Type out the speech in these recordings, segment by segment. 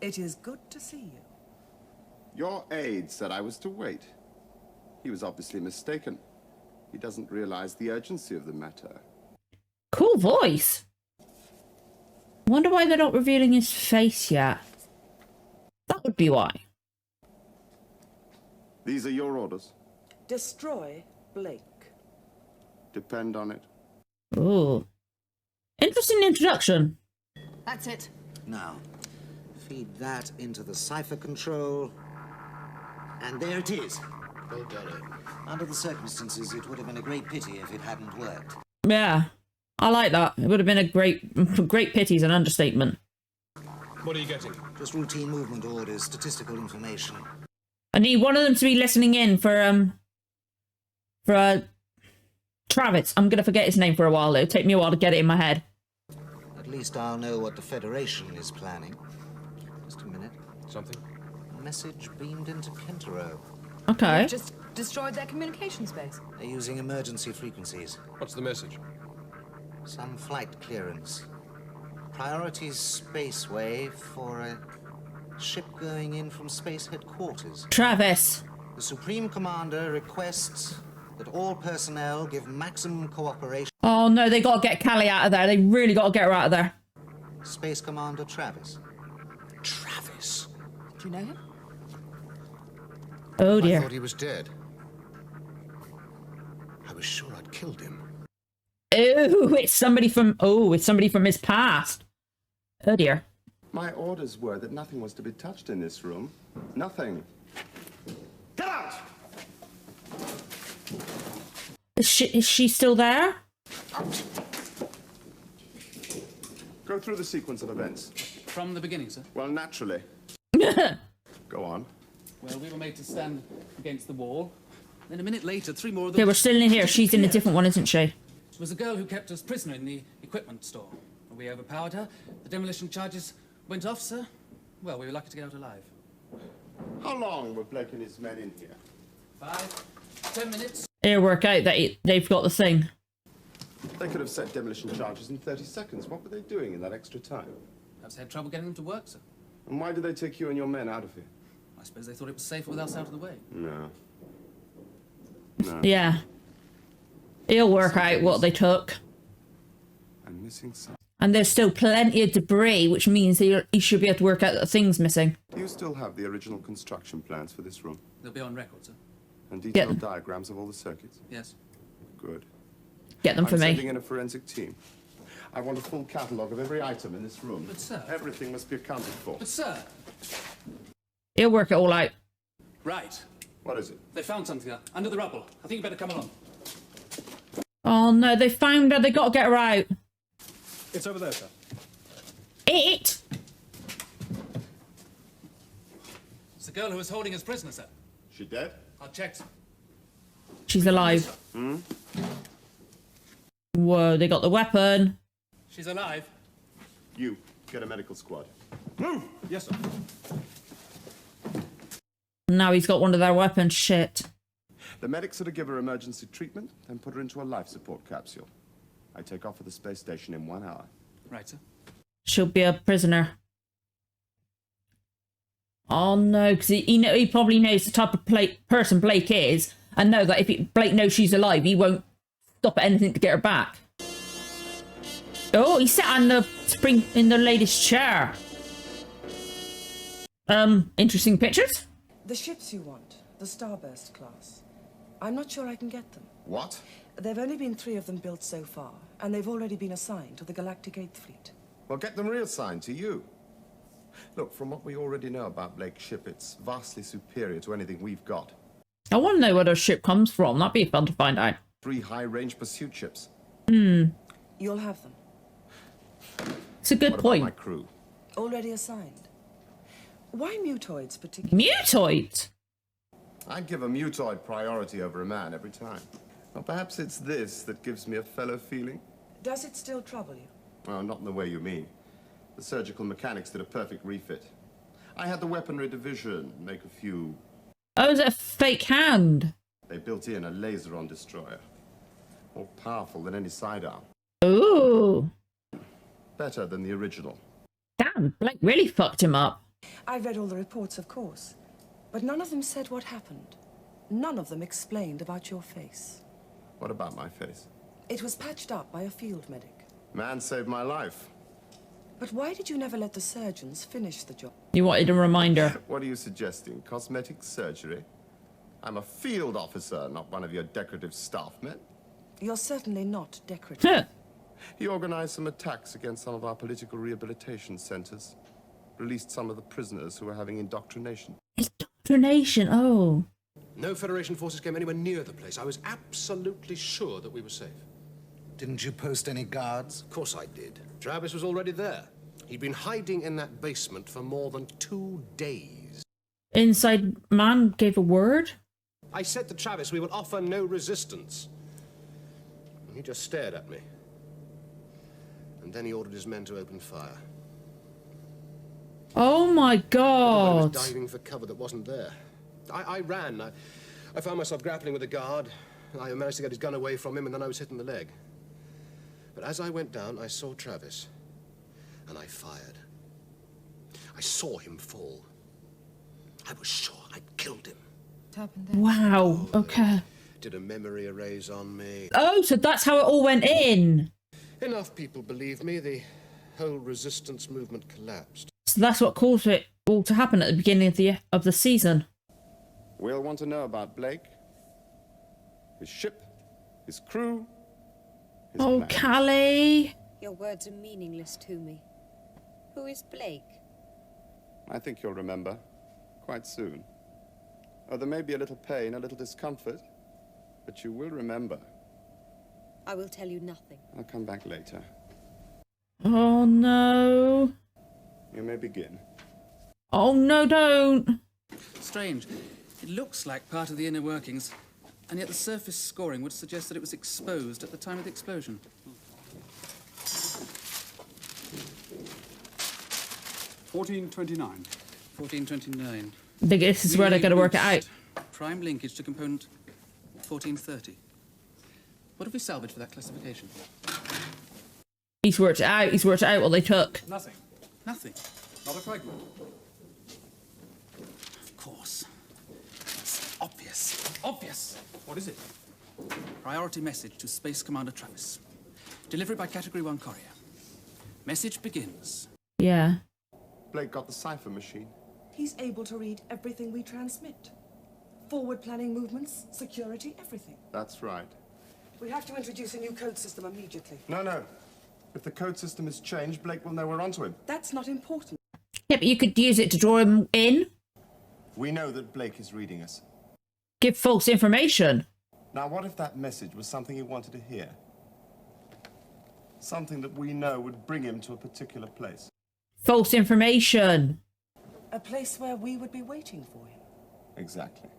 It is good to see you. Your aide said I was to wait. He was obviously mistaken. He doesn't realize the urgency of the matter. Cool voice. Wonder why they're not revealing his face yet. That would be why. These are your orders. Destroy Blake. Depend on it. Ooh. Interesting introduction. That's it. Now, feed that into the cipher control. And there it is. Well done. Under the circumstances, it would have been a great pity if it hadn't worked. Yeah. I like that. It would have been a great pity is an understatement. What are you getting? Just routine movement orders, statistical information. I need one of them to be listening in for Travis. I'm gonna forget his name for a while. It'll take me a while to get it in my head. At least I'll know what the Federation is planning. Just a minute. Something? A message beamed into Centero. Okay. Just destroyed their communication space. They're using emergency frequencies. What's the message? Some flight clearance. Priority spaceway for a ship going in from space headquarters. Travis. The Supreme Commander requests that all personnel give maximum cooperation. Oh no, they gotta get Callie out of there. They really gotta get her out of there. Space Commander Travis. Travis? Do you know him? Oh I dear. thought he was dead. I was sure I'd killed him. Oh, it's somebody from his past. Oh dear. My orders were that nothing was to be touched in this room. Nothing. Get out! Is she still there? Out! Go through the sequence of events. From the beginning, sir. Well, naturally. Go on. Well, we were made to stand against the wall. Then a minute later, 3 more of them... Okay, we're still in here. She's in a different one, isn't she? It was a girl who kept us prisoner in the equipment store. We overpowered her. The demolition charges went off, sir. Well, we were lucky to get out alive. How long were Blake and his men in here? 5, 10 minutes. It'll work out that they've got the thing. They could have set demolition charges in 30 seconds. What were they doing in that extra time? Perhaps they had trouble getting them to work, sir. And why did they take you and your men out of here? I suppose they thought it was safer with us out of the way. No. No. Yeah. It'll work out what they took. I'm missing something. And there's still plenty of debris, which means he should be able to work out that thing's missing. Do you still have the original construction plans for this room? They'll be on record, sir. And detailed diagrams of all the circuits? Yes. Good. Get them for I'm me. sending in a forensic team. I want a full catalogue of every item in this room. But, sir... Everything must be accounted for. But, sir... He'll work it all out. Right. What is it? They found something there, under the rubble. I think you better come along. Oh no, they found her. They got to get her out. It's over there, sir. It? It's the girl who was holding us prisoner, sir. She dead? I'll check, sir. She's alive. Hmm? Whoa, they got the weapon. She's alive. You, get a medical squad. Move! Yes, sir. Now he's got one of their weapons. Shit. The medics are to give her emergency treatment, then put her into a life support capsule. I take off for the space station in 1 hour. Right, sir. She'll be a prisoner. Oh no, because he probably knows the type of person Blake is, and know that if Blake knows she's alive, he won't stop at anything to get her back. Oh, he sat on the lady's chair. Interesting pictures. The ships you want, the Starburst class. I'm not sure I can get them. What? There've only been 3 of them built so far, and they've already been assigned to the Galactic 8th Fleet. Well, get them reassigned to you. Look, from what we already know about Blake's ship, it's vastly superior to anything we've got. I want to know where their ship comes from. That'd be fun to find out. 3 high-range pursuit ships. You'll have them. It's a good What point. about my crew? Already assigned. Why mutoids particularly? Mutoids? I'd give a mutoid priority over a man every time. Well, perhaps it's this that gives me a fellow feeling. Does it still trouble you? Well, not in the way you mean. The surgical mechanics did a perfect refit. I had the weaponry division make a few... Oh, is it a fake hand? They built in a laser-on destroyer. More powerful than any sidearm. Ooh. Better than the original. Damn, Blake really fucked him up. I read all the reports, of course. But none of them said what happened. None of them explained about your face. What about my face? It was patched up by a field medic. Man saved my life. But why did you never let the surgeons finish the job? You wanted a reminder. What are you suggesting? Cosmetic surgery? I'm a field officer, not one of your decorative staff men. You're certainly not decorative. Huh. He organized some attacks against some of our political rehabilitation centers. Released some of the prisoners who were having indoctrination. Indoctrination, oh. No Federation forces came anywhere near the place. I was absolutely sure that we were safe. Didn't you post any guards? Of course I did. Travis was already there. He'd been hiding in that basement for more than 2 days. Inside man gave a word? I said to Travis we would offer no resistance. He just stared at me. And then he ordered his men to open fire. Oh my I god. was diving for cover that wasn't there. I ran. I found myself grappling with a guard. I managed to get his gun away from him, and then I was hit in the leg. But as I went down, I saw Travis, and I fired. I saw him fall. I was sure I'd killed him. What happened there? Wow, okay. Did a memory erase on me. Oh, so that's how it all went in. Enough people believe me. The whole resistance movement collapsed. So that's what caused it all to happen at the beginning of the season. We'll want to know about Blake, his ship, his crew, his Oh, plans. Callie. Your words are meaningless to me. Who is Blake? I think you'll remember quite soon. Oh, there may be a little pain, a little discomfort, but you will remember. I will tell you nothing. I'll come back later. Oh no. You may begin. Oh no, don't. Strange. It looks like part of the inner workings, and yet the surface scoring would suggest that it was exposed at the time of the explosion. 1429. 1429. This is where they're going to work it out. Prime linkage to component 1430. What have we salvaged for that classification? He's worked it out. He's worked it out what they took. Nothing. Nothing. Not a fragment. Of course. It's obvious. Obvious. What is it? Priority message to Space Commander Travis. Delivery by Category 1 courier. Message begins. Yeah. Blake got the cipher machine. He's able to read everything we transmit. Forward planning movements, security, everything. That's right. We have to introduce a new code system immediately. No. If the code system is changed, Blake will know we're onto him. That's not important. Yeah, but you could use it to draw him in. We know that Blake is reading us. Give false information. Now, what if that message was something he wanted to hear? Something that we know would bring him to a particular place. False information. A place where we would be waiting for him. Exactly.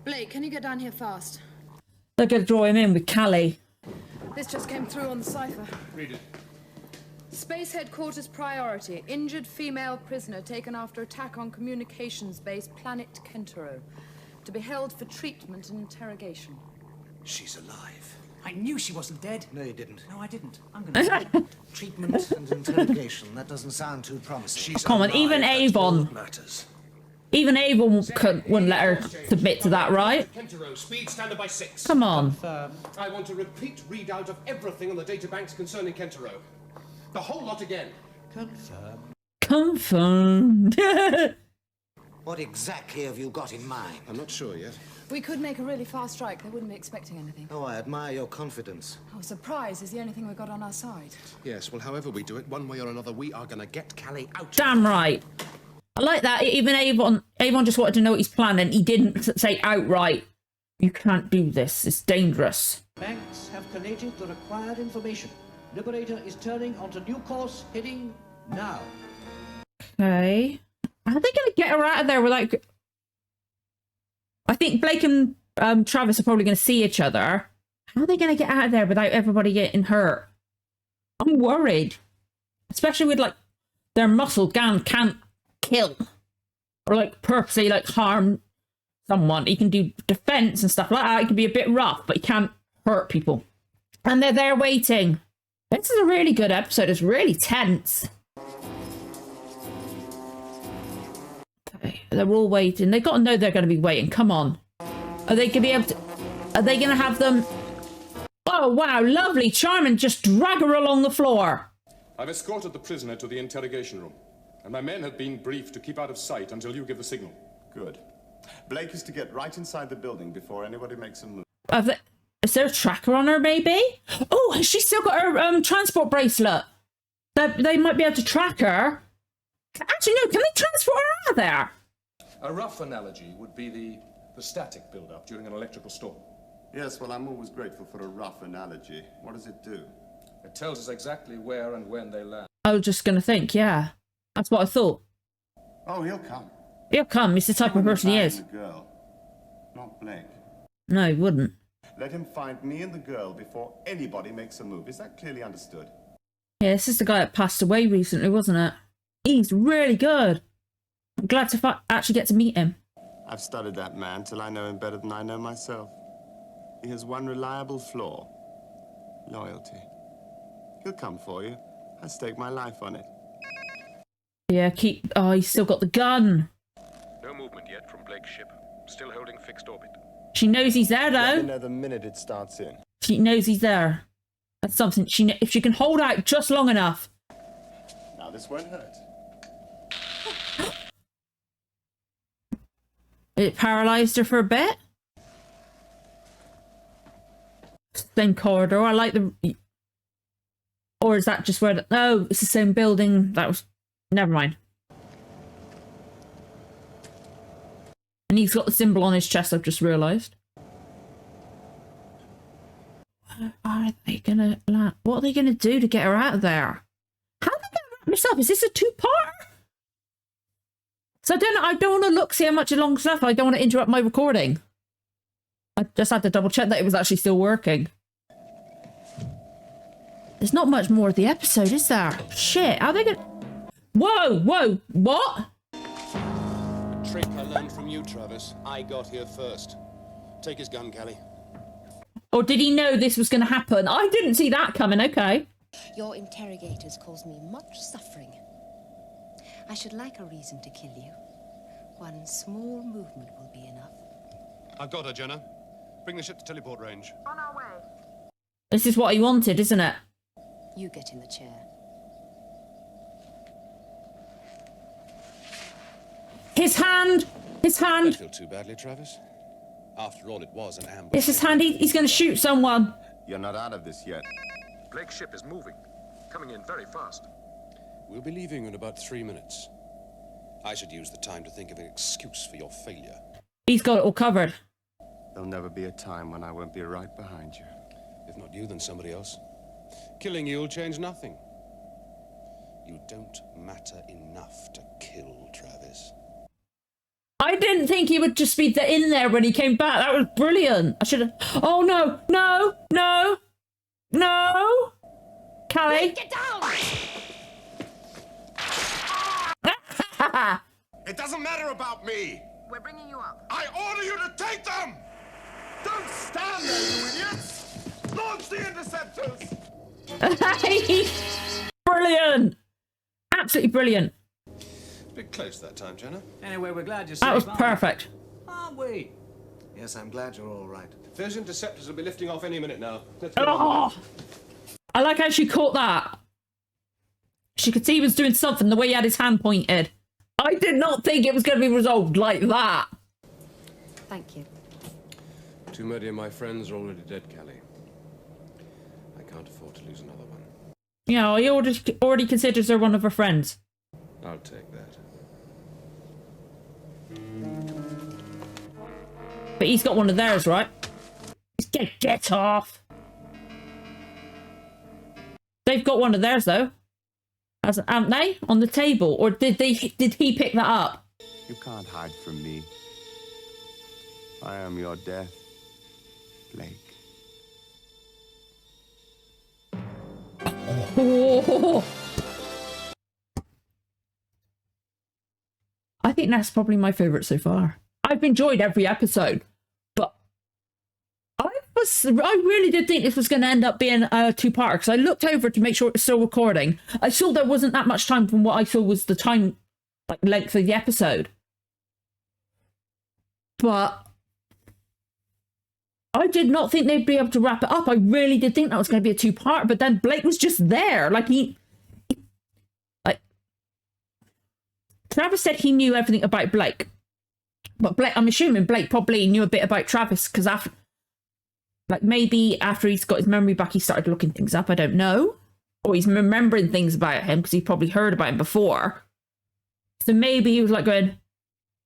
Blake, can you get down here fast? They're going to draw him in with Callie. This just came through on the cipher. Read it. Space headquarters priority. Injured female prisoner taken after attack on communications base planet Centero. To be held for treatment and interrogation. She's alive. I knew she wasn't dead. No, you didn't. No, I didn't. I'm gonna... Treatment and interrogation. That doesn't sound too promising. She's Come on, alive, even that's all Avon. that matters. Even Avon wouldn't let her submit to that, right? Centero, speed standard by 6. Come on. I want a repeat readout of everything on the databanks concerning Centero. The whole lot again. Confirmed. What exactly have you got in mind? I'm not sure yet. We could make a really fast strike. They wouldn't be expecting anything. Oh, I admire your confidence. Oh, surprise is the only thing we've got on our side. Yes, well, however we do it, one way or another, we are going to get Callie out. Damn right. I like that. Even Avon just wanted to know what he's planning. He didn't say outright, you can't do this. It's dangerous. Banks have collated the required information. Liberator is turning onto new course, heading now. Okay. How are they going to get her out of there without... I think Blake and Travis are probably going to see each other. How are they going to get out of there without everybody getting hurt? I'm worried. Especially with, like, their muscle can't kill. Or, like, purposely, like, harm someone. He can do defense and stuff like that. It can be a bit rough, but he can't hurt people. And they're there waiting. This is a really good episode. It's really tense. Okay, they're all waiting. They've got to know they're going to be waiting. Come on. Are they going to be able to... Are they going to have them... Oh, wow. Lovely. Charming. Just drag her along the floor. I've escorted the prisoner to the interrogation room, and my men have been briefed to keep out of sight until you give the signal. Good. Blake is to get right inside the building before anybody makes a move. Is there a tracker on her, maybe? Oh, has she still got her transport bracelet? They might be able to track her. Actually, no. Can they transport her out of there? A rough analogy would be the static build-up during an electrical storm. Yes, well, I'm always grateful for a rough analogy. What does it do? It tells us exactly where and when they land. I was just going to think, yeah. That's what I thought. Oh, he'll come. He'll come. He's the type of person he is. The girl, not Blake. No, he wouldn't. Let him find me and the girl before anybody makes a move. Is that clearly understood? Yeah, this is the guy that passed away recently, wasn't it? He's really good. I'm glad to actually get to meet him. I've studied that man till I know him better than I know myself. He has one reliable flaw. Loyalty. He'll come for you. I stake my life on it. Yeah, Oh, he's still got the gun. No movement yet from Blake's ship. Still holding fixed orbit. She knows he's there, though. Let me know the minute it starts in. She knows he's there. That's something if she can hold out just long enough. Now this won't hurt. It paralyzed her for a bit. Same corridor. I like the... Or is that just where... No, it's the same building. That was... Never mind. And he's got the symbol on his chest, I've just realised. What are they gonna... What are they gonna do to get her out of there? How are they gonna wrap this up? Is this a two-parter? So I don't want to look, see how much long's left. I don't want to interrupt my recording. I just had to double check that it was actually still working. There's not much more of the episode, is there? Shit, how are they gonna... Whoa, what? A trick I learned from you, Travis. I got here first. Take his gun, Callie. Or did he know this was going to happen? I didn't see that coming, okay. Your interrogators cause me much suffering. I should like a reason to kill you. One small movement will be enough. I've got her, Jenna. Bring the ship to teleport range. On our way. This is what he wanted, isn't it? You get in the chair. His hand! Don't feel too badly, Travis. After all, it was an ambush. It's his hand. He's going to shoot someone. You're not out of this yet. Blake's ship is moving. Coming in very fast. We'll be leaving in about 3 minutes. I should use the time to think of an excuse for your failure. He's got it all covered. There'll never be a time when I won't be right behind you. If not you, then somebody else. Killing you'll change nothing. You don't matter enough to kill, Travis. I didn't think he would just be in there when he came back. That was brilliant. I should have... Oh, no. Callie. Get down! It doesn't matter about me! We're bringing you up. I order you to take them! Don't stand there, you idiots! Launch the interceptors! Brilliant. Absolutely brilliant. A bit close that time, Jenna. Anyway, we're glad you're safe. That was perfect. Aren't we? Yes, I'm glad you're all right. Those interceptors will be lifting off any minute now. Let's go. Oh, I like how she caught that. She could see he was doing something the way he had his hand pointed. I did not think it was going to be resolved like that. Thank you. Too many of my friends are already dead, Callie. I can't afford to lose another one. You know, he already considers her one of her friends. I'll take that. But he's got one of theirs, right? Get off. They've got one of theirs, though. Haven't they? On the table. Or did he pick that up? You can't hide from me. I am your death, Blake. Oh. I think that's probably my favourite so far. I've enjoyed every episode, but I I really did think this was going to end up being a two-parter, because I looked over to make sure it was still recording. I saw there wasn't that much time from what I saw was the time, like, length of the episode. But I did not think they'd be able to wrap it up. I really did think that was going to be a two-parter, but then Blake was just there. Like, Travis said he knew everything about Blake. But Blake, I'm assuming Blake probably knew a bit about Travis, because after, like, maybe after he's got his memory back, he started looking things up. I don't know. Or he's remembering things about him because he probably heard about him before. So maybe he was like going,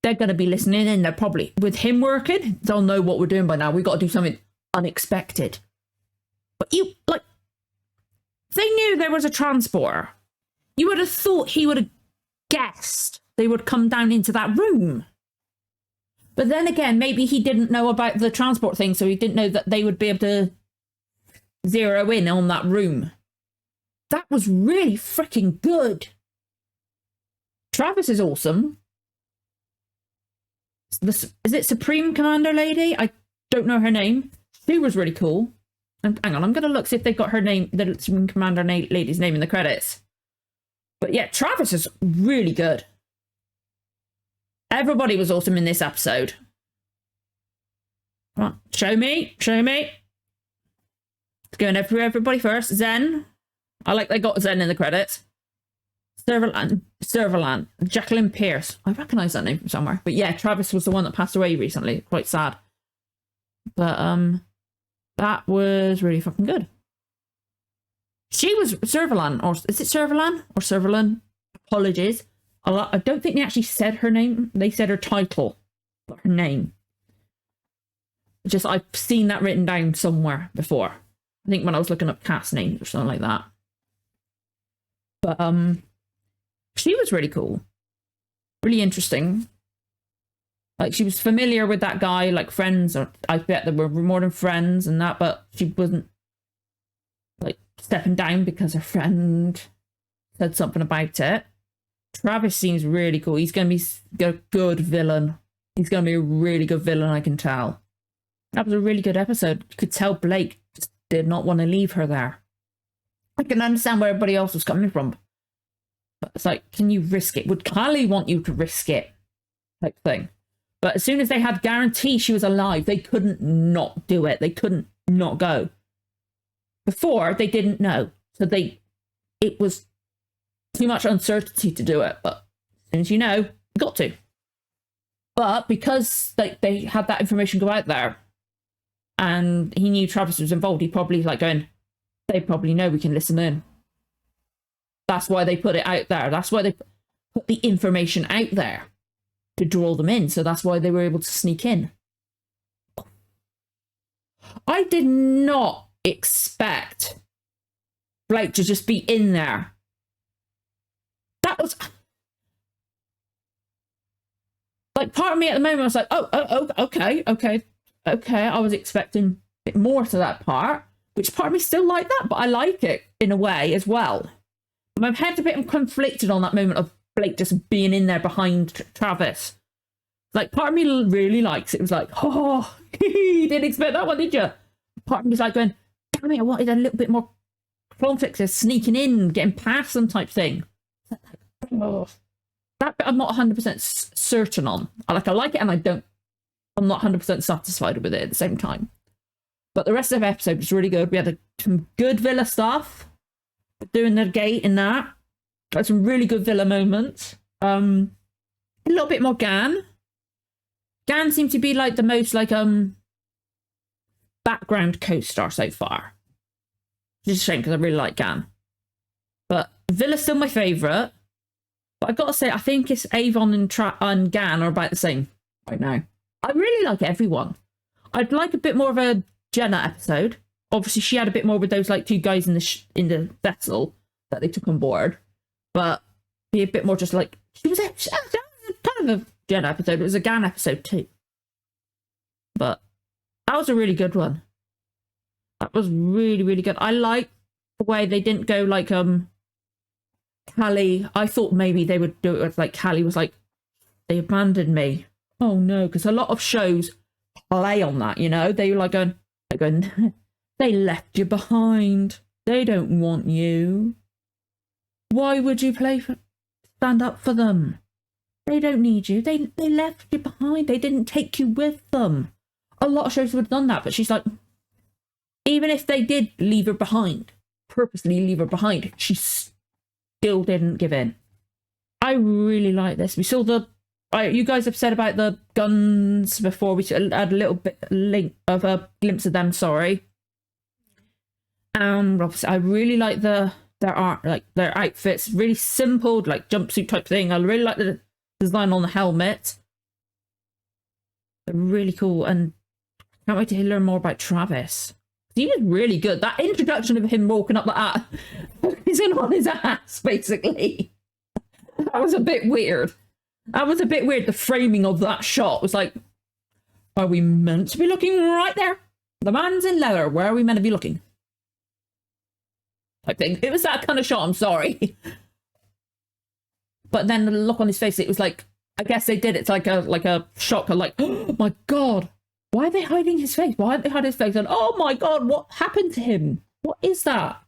they're going to be listening in. They're probably, with him working, they'll know what we're doing by now. We've got to do something unexpected. But you, like, they knew there was a transporter. You would have thought he would have guessed they would come down into that room. But then again, maybe he didn't know about the transport thing, so he didn't know that they would be able to zero in on that room. That was really freaking good. Travis is awesome. Is it Supreme Commander Lady? I don't know her name. She was really cool. And hang on, I'm going to look, see if they've got her name, the Supreme Commander Lady's name in the credits. But yeah, Travis is really good. Everybody was awesome in this episode. Come on, show me, show me. It's going everybody first. Zen. I like they got Zen in the credits. Servalan, Jacqueline Pierce. I recognise that name from somewhere. But yeah, Travis was the one that passed away recently. Quite sad. But that was really fucking good. She was Servalan, or is it Servalan or Servalan? Apologies. I don't think they actually said her name. They said her title, not her name. Just, I've seen that written down somewhere before. I think when I was looking up cast names or something like that. But she was really cool. Really interesting. Like, she was familiar with that guy, like friends, or I bet they were more than friends and that, but she wasn't, like, stepping down because her friend said something about it. Travis seems really cool. He's going to be a good villain. He's going to be a really good villain, I can tell. That was a really good episode. You could tell Blake just did not want to leave her there. I can understand where everybody else was coming from. But it's like, can you risk it? Would Callie want you to risk it? Type thing. But as soon as they had guarantee she was alive, they couldn't not do it. They couldn't not go. Before, they didn't know. So it was too much uncertainty to do it, but as soon as you know, you got to. But because they had that information go out there, and he knew Travis was involved, he probably like going, they probably know we can listen in. That's why they put it out there. That's why they put the information out there to draw them in. So that's why they were able to sneak in. I did not expect Blake to just be in there. That was like, part of me at the moment was like, oh, okay. I was expecting a bit more to that part, which part of me still like that, but I like it in a way as well. My head's a bit conflicted on that moment of Blake just being in there behind Travis. Like, part of me really likes it. It was like, oh, you didn't expect that one, did you? Part of me was like going, damn it, I wanted a little bit more conflict, just sneaking in, getting past them type thing. Oh, that bit I'm not 100% certain on. I like it and I'm not 100% satisfied with it at the same time. But the rest of the episode was really good. We had some good Villa stuff. Doing the gate in that. Got some really good Villa moments. A little bit more Gan. Gan seemed to be like the most like background co-star so far. Which is a shame because I really like Gan. But Villa's still my favourite. But I've got to say, I think it's Avon and Gan are about the same right now. I really like everyone. I'd like a bit more of a Jenna episode. Obviously, she had a bit more with those like two guys in the vessel that they took on board. But be a bit more just like, she was kind of a Jenna episode. It was a Gan episode too. But that was a really good one. That was really, really good. I like the way they didn't go like Callie. I thought maybe they would do it with like Callie was like, they abandoned me. Oh no, because a lot of shows play on that, you know? They were like going, Like going, they left you behind. They don't want you. Why would you stand up for them? They don't need you. They left you behind. They didn't take you with them. A lot of shows would have done that, but she's like, even if they did leave her behind, purposely leave her behind, she still didn't give in. I really like this. We saw you guys have said about the guns before. We had a little bit of a glimpse of them. Sorry. Obviously, I really like their art, like their outfits, really simple, like jumpsuit type thing. I really like the design on the helmet. They're really cool, and can't wait to learn more about Travis. He was really good. That introduction of him walking up like that, focusing on his ass, basically. That was a bit weird. The framing of that shot was like, are we meant to be looking right there? The man's in leather. Where are we meant to be looking? Type thing. It was that kind of shot. I'm sorry. But then the look on his face, it was like, I guess they did. It's like a shock of like, oh my God, why are they hiding his face? Why aren't they hiding his face? And oh my God, what happened to him? What is that?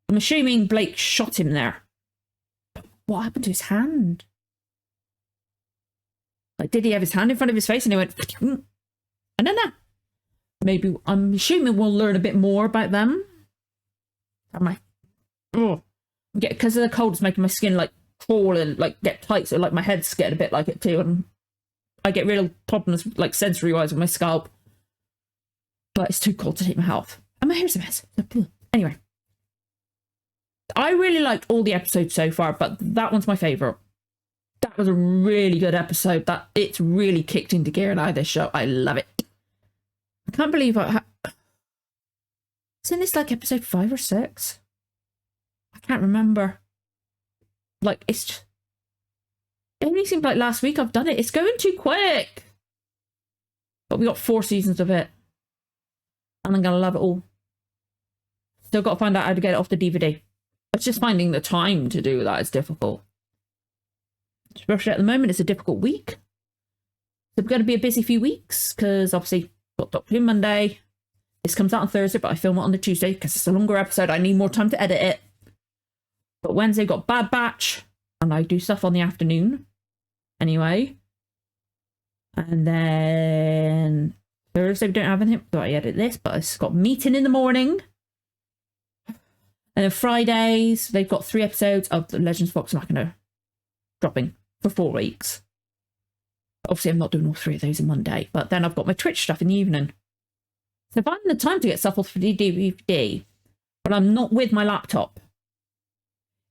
I'm assuming Blake shot him there. What happened to his hand? Like, did he have his hand in front of his face and he went, I don't know. Maybe, I'm assuming we'll learn a bit more about them. Because of the cold, it's making my skin like crawl and like get tight, so like my head's getting a bit like it too, and I get real problems like sensory wise with my scalp. But it's too cold to take my health, and my hair's a mess. Anyway, I really liked all the episodes so far, but that one's my favourite. That was a really good episode. That it's really kicked into gear now, this show. I love it. I can't believe isn't this like episode 5 or 6? I can't remember. Like, it only seemed like last week I've done it. It's going too quick. But we got 4 seasons of it. And I'm going to love it all. Still got to find out how to get it off the DVD. It's just finding the time to do that is difficult. Especially at the moment, it's a difficult week. So it's going to be a busy few weeks, because obviously got Doctor Who Monday. This comes out on Thursday, but I film it on the Tuesday because it's a longer episode. I need more time to edit it. But Wednesday got Bad Batch, and I do stuff on the afternoon. Anyway. And then Thursday we don't have anything, so I edit this, but it's got meeting in the morning. And then Fridays, they've got 3 episodes of The Legends of Vox Machina dropping for 4 weeks. Obviously, I'm not doing all 3 of those in one day, but then I've got my Twitch stuff in the evening. So finding the time to get stuff off the DVD, but I'm not with my laptop,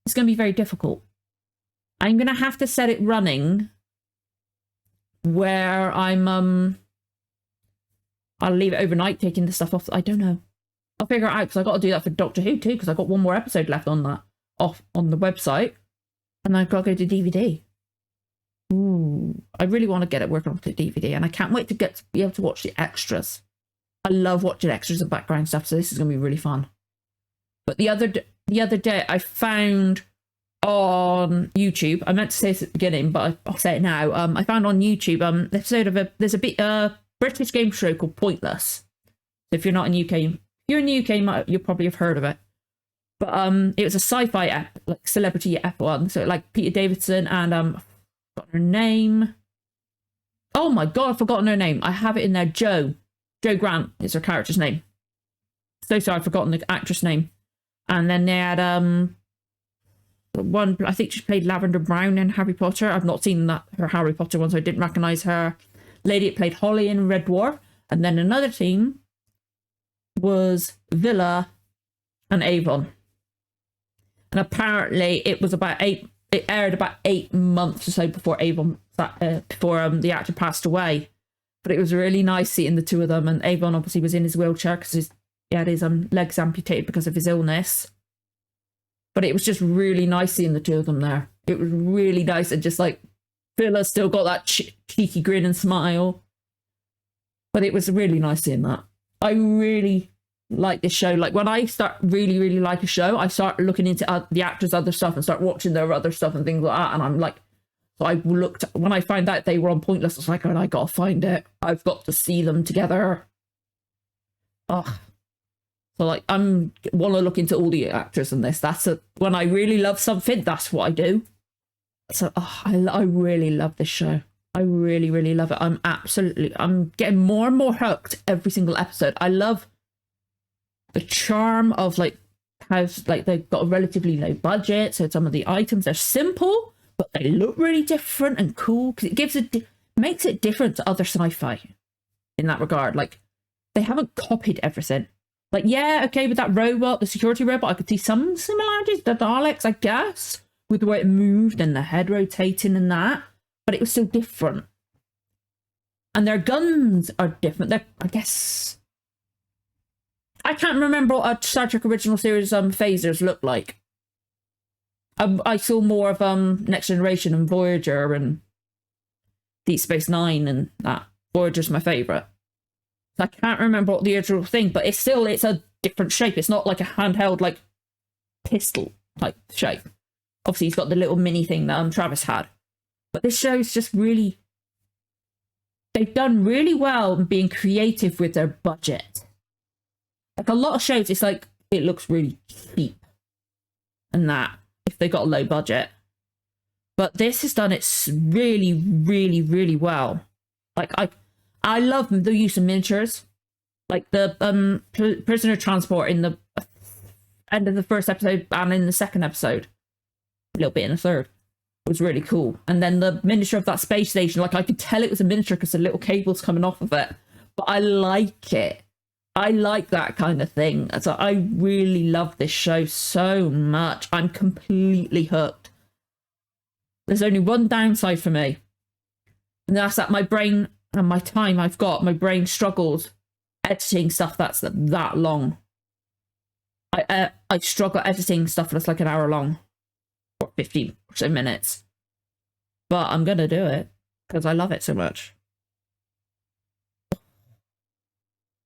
it's going to be very difficult. I'm going to have to set it running where I'll leave it overnight, taking the stuff off. I don't know. I'll figure it out, because I've got to do that for Doctor Who too, because I've got 1 more episode left on that, off on the website, and I've got to go to DVD. Ooh, I really want to get it working off the DVD, and I can't wait to be able to watch the extras. I love watching extras and background stuff, so this is going to be really fun. But the other day, I found on YouTube, I meant to say this at the beginning, but I'll say it now. I found on YouTube an episode of there's a British game show called Pointless. So if you're not in UK, if you're in the UK, you'll probably have heard of it. But it was a sci-fi app, like celebrity F1. So like Peter Davidson and I've forgotten her name. Oh my God, I've forgotten her name. I have it in there. Jo Grant is her character's name. So sorry, I've forgotten the actress name. And then they had one, I think she played Lavender Brown in Harry Potter. I've not seen her Harry Potter one, so I didn't recognise her. Lady that played Holly in Red Dwarf. And then another team was Villa and Avon. And apparently it was it aired about 8 months or so before the actor passed away. But it was really nice seeing the 2 of them. And Avon obviously was in his wheelchair because he had his legs amputated because of his illness. But it was just really nice seeing the 2 of them there. It was really nice, and just like Villa still got that cheeky grin and smile. But it was really nice seeing that. I really like this show. Like, when I start really like a show, I start looking into the actors' other stuff and start watching their other stuff and things like that. And I'm like, So I looked, when I found out they were on Pointless, I was like, oh, I gotta find it. I've got to see them together. Ugh. So like, want to look into all the actors in this. When I really love something, that's what I do. So I really love this show. I really, really love it. I'm getting more and more hooked every single episode. I love the charm of like how like they've got a relatively low budget, so some of the items are simple, but they look really different and cool because it gives makes it different to other sci-fi in that regard. Like they haven't copied everything. Like, yeah, okay, with that robot, the security robot, I could see some similarities to the Daleks, I guess, with the way it moved and the head rotating and that, but it was still different. And their guns are different. I guess I can't remember what a Star Trek original series phasers look like. I saw more of Next Generation and Voyager and Deep Space Nine and that. Voyager's my favourite. So I can't remember what the original thing, but it's a different shape. It's not like a handheld like pistol type shape. Obviously he's got the little mini thing that Travis had. But this show's just really, they've done really well in being creative with their budget. Like a lot of shows, it's like, it looks really cheap and that, if they got a low budget. But this has done it really, really, really well. Like, I love the use of miniatures. Like the prisoner transport in the end of the first episode and in the second episode. A little bit in the third. It was really cool. And then the miniature of that space station, like I could tell it was a miniature because the little cable's coming off of it. But I like it. I like that kind of thing. So I really love this show so much. I'm completely hooked. There's only one downside for me. And that's that my brain and my time I've got, my brain struggles editing stuff that's that long. I struggle editing stuff that's like an hour long. Or 50 or so minutes. But I'm going to do it because I love it so much.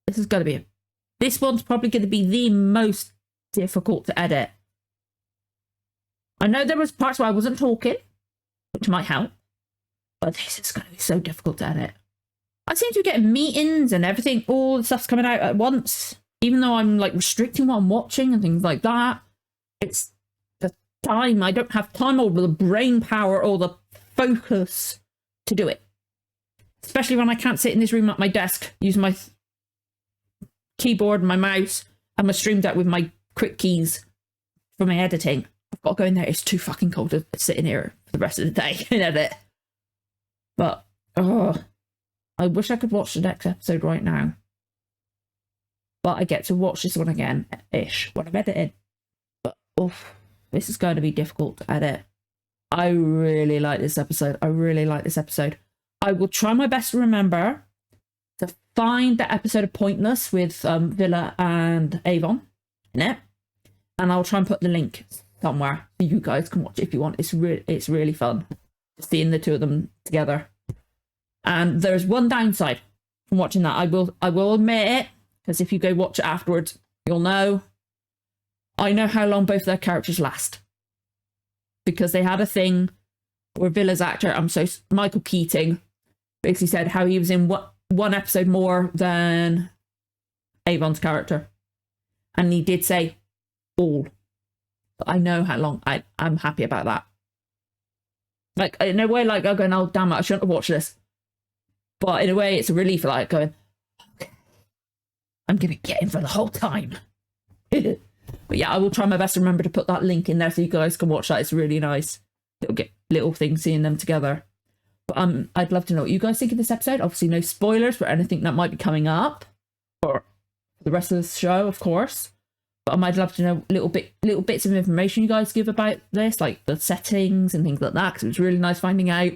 This one's probably going to be the most difficult to edit. I know there was parts where I wasn't talking, which might help, but this is going to be so difficult to edit. I seem to be getting meetings and everything, all the stuff's coming out at once, even though I'm like restricting what I'm watching and things like that. It's the time. I don't have time or the brain power or the focus to do it. Especially when I can't sit in this room at my desk using my keyboard and my mouse and my stream deck with my quick keys for my editing. I've got to go in there. It's too fucking cold to sit in here for the rest of the day and edit. But, I wish I could watch the next episode right now. But I get to watch this one again-ish when I'm editing. But, this is going to be difficult to edit. I really like this episode. I will try my best to remember to find the episode of Pointless with Villa and Avon in it. And I'll try and put the link somewhere so you guys can watch it if you want. It's really fun seeing the two of them together. And there's one downside from watching that. I will admit it, because if you go watch it afterwards, you'll know. I know how long both their characters last. Because they had a thing where Villa's actor, Michael Keating, basically said how he was in one episode more than Avon's character. And he did say all. But I know how long. I'm happy about that. Like, in a way, like, I'm going, oh, damn it, I shouldn't have watched this. But in a way, it's a relief, like, going, okay, I'm going to get in for the whole time. But yeah, I will try my best to remember to put that link in there so you guys can watch that. It's really nice. Little things, seeing them together. But I'd love to know what you guys think of this episode. Obviously, no spoilers for anything that might be coming up. Or the rest of the show, of course. But I'd love to know little bits of information you guys give about this, like the settings and things like that, because it was really nice finding out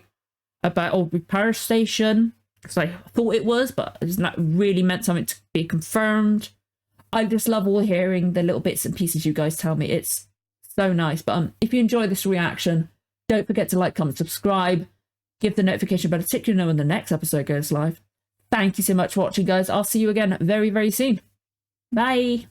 about Old Repair Station, because I thought it was, but it's not really meant something to be confirmed. I just love all hearing the little bits and pieces you guys tell me. It's so nice. But if you enjoy this reaction, don't forget to like, comment, subscribe, give the notification bell so you know when the next episode goes live. Thank you so much for watching, guys. I'll see you again very, very soon. Bye.